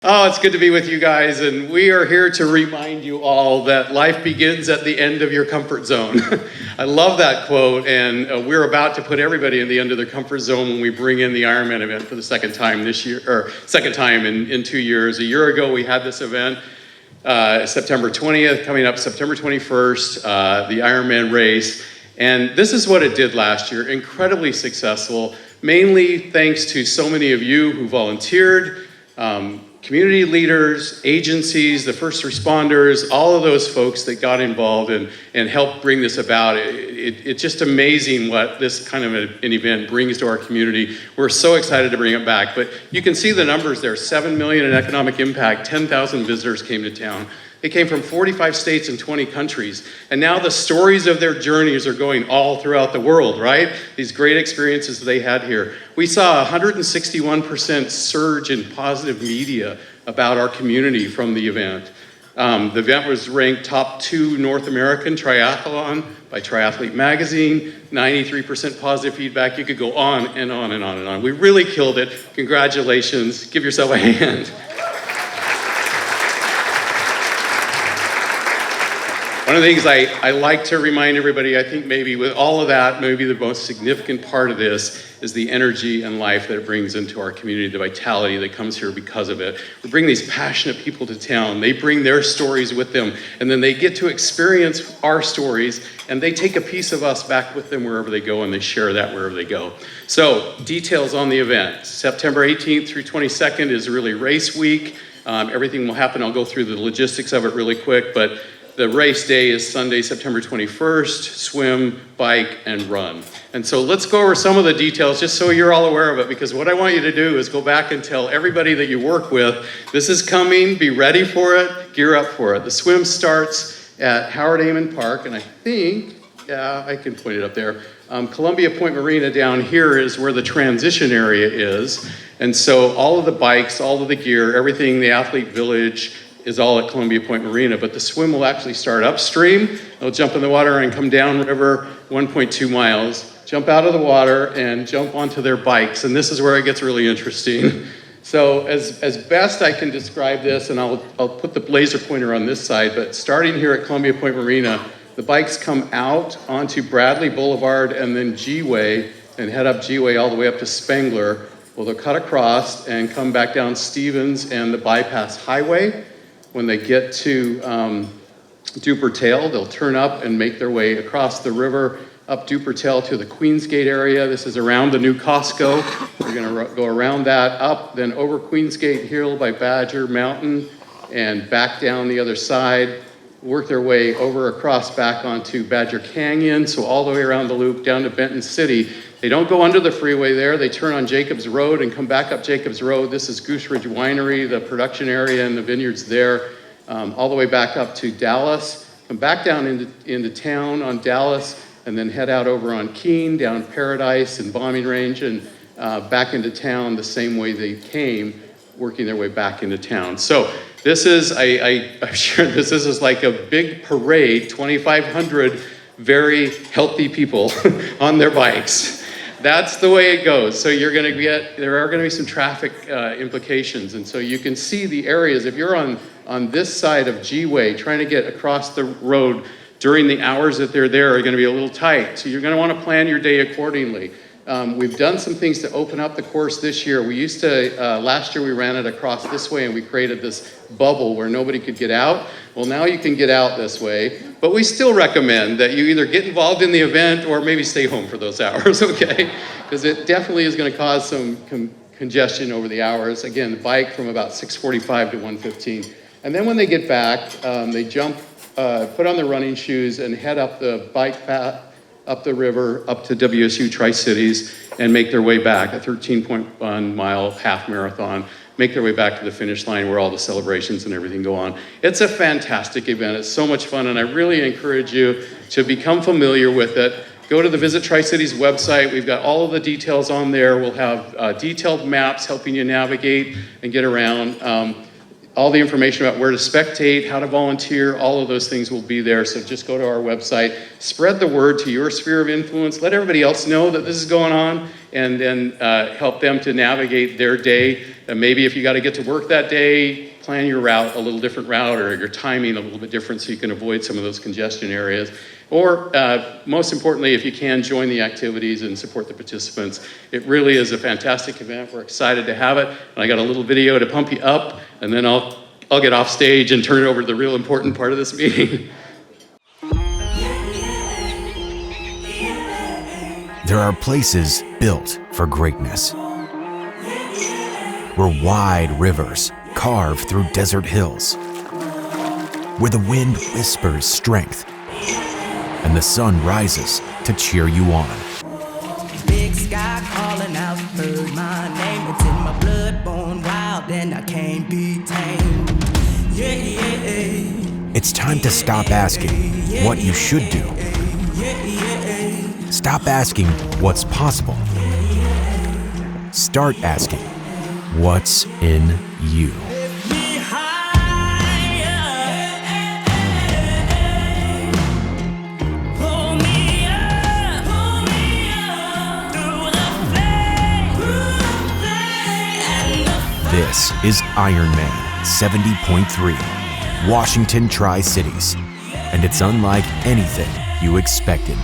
Oh, it's good to be with you guys, and we are here to remind you all that life begins at the end of your comfort zone. I love that quote, and we're about to put everybody in the end of their comfort zone when we bring in the Ironman event for the second time this year, or second time in 2 years. A year ago, we had this event, September 20th, coming up September 21st, the Ironman race, and this is what it did last year. Incredibly successful, mainly thanks to so many of you who volunteered, community leaders, agencies, the first responders, all of those folks that got involved and helped bring this about. It's just amazing what this kind of an event brings to our community. We're so excited to bring it back. But you can see the numbers there, 7 million in economic impact, 10,000 visitors came to town. They came from 45 states and 20 countries. And now the stories of their journeys are going all throughout the world, right? These great experiences they had here. We saw a 161% surge in positive media about our community from the event. The event was ranked top 2 North American triathlon by Triathlete Magazine, 93% positive feedback. You could go on and on and on and on. We really killed it. Congratulations. Give yourself a hand. One of the things I like to remind everybody, I think maybe with all of that, maybe the most significant part of this is the energy and life that it brings into our community, the vitality that comes here because of it. We bring these passionate people to town. They bring their stories with them, and then they get to experience our stories, and they take a piece of us back with them wherever they go, and they share that wherever they go. So, details on the event. September 18th through 22nd is really race week. Everything will happen. I'll go through the logistics of it really quick, but the race day is Sunday, September 21st, swim, bike, and run. And so let's go over some of the details just so you're all aware of it, because what I want you to do is go back and tell everybody that you work with, this is coming, be ready for it, gear up for it. The swim starts at Howard Amon Park, and I think, yeah, I can point it up there. Columbia Point Marina down here is where the transition area is. And so all of the bikes, all of the gear, everything, the athlete village, is all at Columbia Point Marina, but the swim will actually start upstream. They'll jump in the water and come downriver 1.2 miles, jump out of the water and jump onto their bikes. And this is where it gets really interesting. So as best I can describe this, and I'll put the laser pointer on this side, but starting here at Columbia Point Marina, the bikes come out onto Bradley Boulevard and then G-Way and head up G-Way all the way up to Spangler. Well, they'll cut across and come back down Stevens and the bypass highway. When they get to Dupertale, they'll turn up and make their way across the river up Dupertale to the Queensgate area. This is around the new Costco. We're gonna go around that, up, then over Queensgate Hill by Badger Mountain and back down the other side, work their way over across back onto Badger Canyon, so all the way around the loop down to Benton City. They don't go under the freeway there. They turn on Jacobs Road and come back up Jacobs Road. This is Goose Ridge Winery, the production area and the vineyards there, all the way back up to Dallas. Come back down into town on Dallas and then head out over on Keene, down Paradise and Bombing Range and back into town the same way they came, working their way back into town. So this is, I'm sure this is like a big parade, 2,500 very healthy people on their bikes. That's the way it goes. So there are gonna be some traffic implications. And so you can see the areas, if you're on this side of G-Way, trying to get across the road during the hours that they're there are gonna be a little tight. So you're gonna wanna plan your day accordingly. We've done some things to open up the course this year. We used to, last year we ran it across this way and we created this bubble where nobody could get out. Well, now you can get out this way, but we still recommend that you either get involved in the event or maybe stay home for those hours, okay? Because it definitely is gonna cause some congestion over the hours. Again, the bike from about 6:45 to 1:15. And then when they get back, they jump, put on their running shoes and head up the bike path, up the river, up to WSU Tri-Cities, and make their way back, a 13.1 mile half marathon, make their way back to the finish line where all the celebrations and everything go on. It's a fantastic event. It's so much fun, and I really encourage you to become familiar with it. Go to the Visit Tri-Cities website. We've got all of the details on there. We'll have detailed maps helping you navigate and get around. All the information about where to spectate, how to volunteer, all of those things will be there. So just go to our website, spread the word to your sphere of influence, let everybody else know that this is going on, and then help them to navigate their day. Maybe if you got to get to work that day, plan your route, a little different route, or your timing a little bit different so you can avoid some of those congestion areas. Or most importantly, if you can, join the activities and support the participants. It really is a fantastic event. We're excited to have it. And I got a little video to pump you up, and then I'll get off stage and turn it over to the real important part of this meeting. There are places built for greatness, where wide rivers carve through desert hills, where the wind whispers strength and the sun rises to cheer you on. Big sky calling out, heard my name. It's in my blood, born wild, and I can't be tamed. Yeah, yeah. It's time to stop asking what you should do. Stop asking what's possible. Start asking what's in you. This is Ironman 70.3, Washington Tri-Cities, and it's unlike anything you expected.